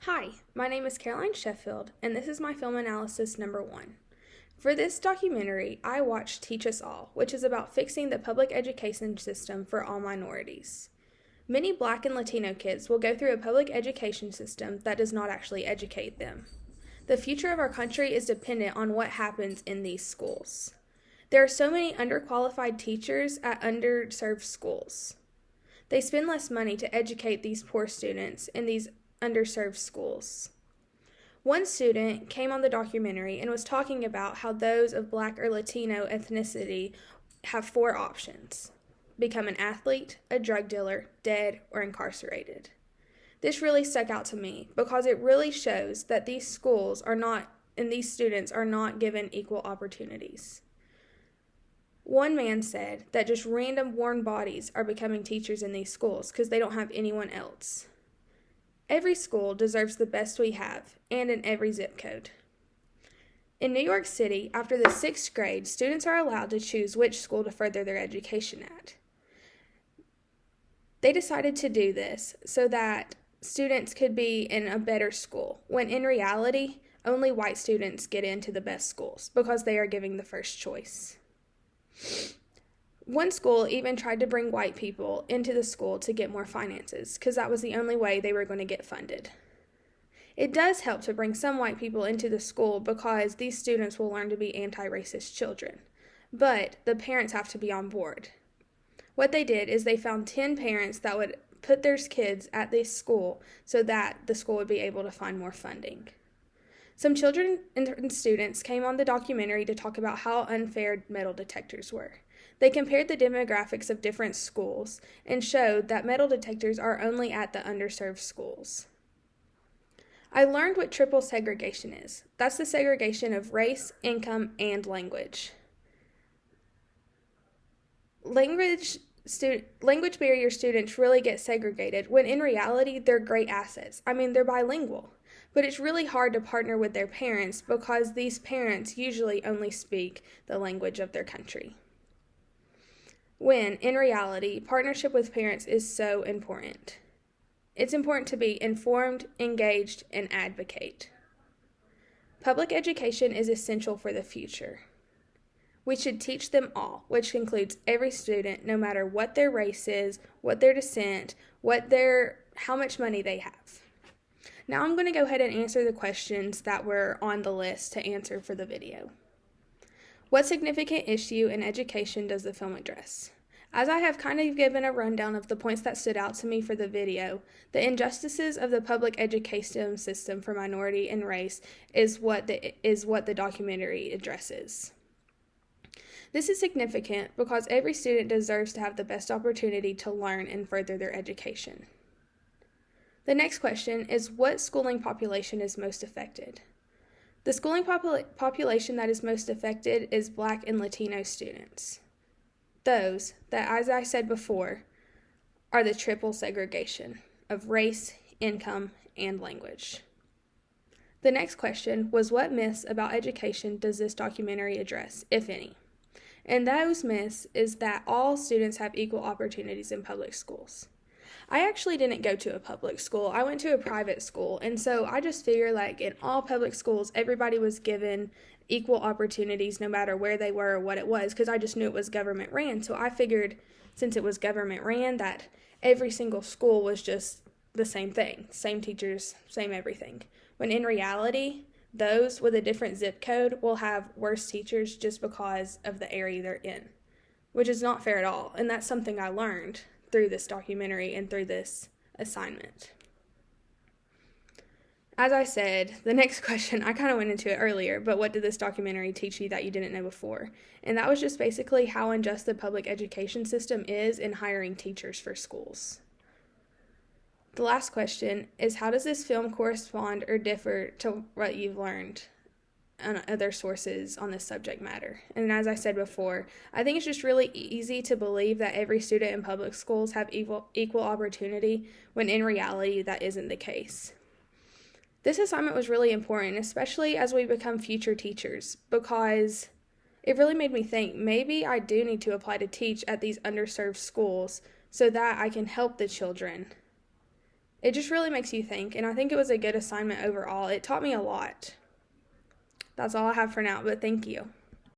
Hi, my name is Caroline Sheffield, and this is my film analysis number 1. For this documentary, I watched Teach Us All, which is about fixing the public education system for all minorities. Many Black and Latino kids will go through a public education system that does not actually educate them. The future of our country is dependent on what happens in these schools. There are so many underqualified teachers at underserved schools. They spend less money to educate these poor students in these underserved schools. One student came on the documentary and was talking about how those of Black or Latino ethnicity have 4 options: become an athlete, a drug dealer, dead, or incarcerated. This really stuck out to me because it really shows that these schools are not, and these students are not given equal opportunities. One man said that just random worn bodies are becoming teachers in these schools because they don't have anyone else. Every school deserves the best we have, and in every zip code. In New York City, after the 6th grade, students are allowed to choose which school to further their education at. They decided to do this so that students could be in a better school, when in reality, only white students get into the best schools because they are given the first choice. One school even tried to bring white people into the school to get more finances, because that was the only way they were going to get funded. It does help to bring some white people into the school because these students will learn to be anti-racist children, but the parents have to be on board. What they did is they found 10 parents that would put their kids at this school so that the school would be able to find more funding. Some children and students came on the documentary to talk about how unfair metal detectors were. They compared the demographics of different schools and showed that metal detectors are only at the underserved schools. I learned what triple segregation is. That's the segregation of race, income, and language. Language barrier students really get segregated when in reality they're great assets. They're bilingual. But it's really hard to partner with their parents because these parents usually only speak the language of their country. When, in reality, partnership with parents is so important. It's important to be informed, engaged, and advocate. Public education is essential for the future. We should teach them all, which includes every student, no matter what their race is, what their descent, how much money they have. Now I'm going to go ahead and answer the questions that were on the list to answer for the video. What significant issue in education does the film address? As I have kind of given a rundown of the points that stood out to me for the video, the injustices of the public education system for minority and race is what the documentary addresses. This is significant because every student deserves to have the best opportunity to learn and further their education. The next question is, what schooling population is most affected? The schooling population that is most affected is Black and Latino students. Those that, as I said before, are the triple segregation of race, income, and language. The next question was, what myths about education does this documentary address, if any? And those myths is that all students have equal opportunities in public schools. I actually didn't go to a public school. I went to a private school, and so I just figure in all public schools, everybody was given equal opportunities no matter where they were or what it was, because I just knew it was government ran. So I figured since it was government ran that every single school was just the same thing, same teachers, same everything. When in reality, those with a different zip code will have worse teachers just because of the area they're in, which is not fair at all. And that's something I learned through this documentary and through this assignment. As I said, the next question, I kind of went into it earlier, but what did this documentary teach you that you didn't know before? And that was just basically how unjust the public education system is in hiring teachers for schools. The last question is, how does this film correspond or differ to what you've learned on other sources on this subject matter? And as I said before, I think it's just really easy to believe that every student in public schools have equal opportunity when in reality that isn't the case. This assignment was really important, especially as we become future teachers, because it really made me think maybe I do need to apply to teach at these underserved schools so that I can help the children It just really makes you think, and I think it was a good assignment overall. It taught me a lot. That's all I have for now, but thank you.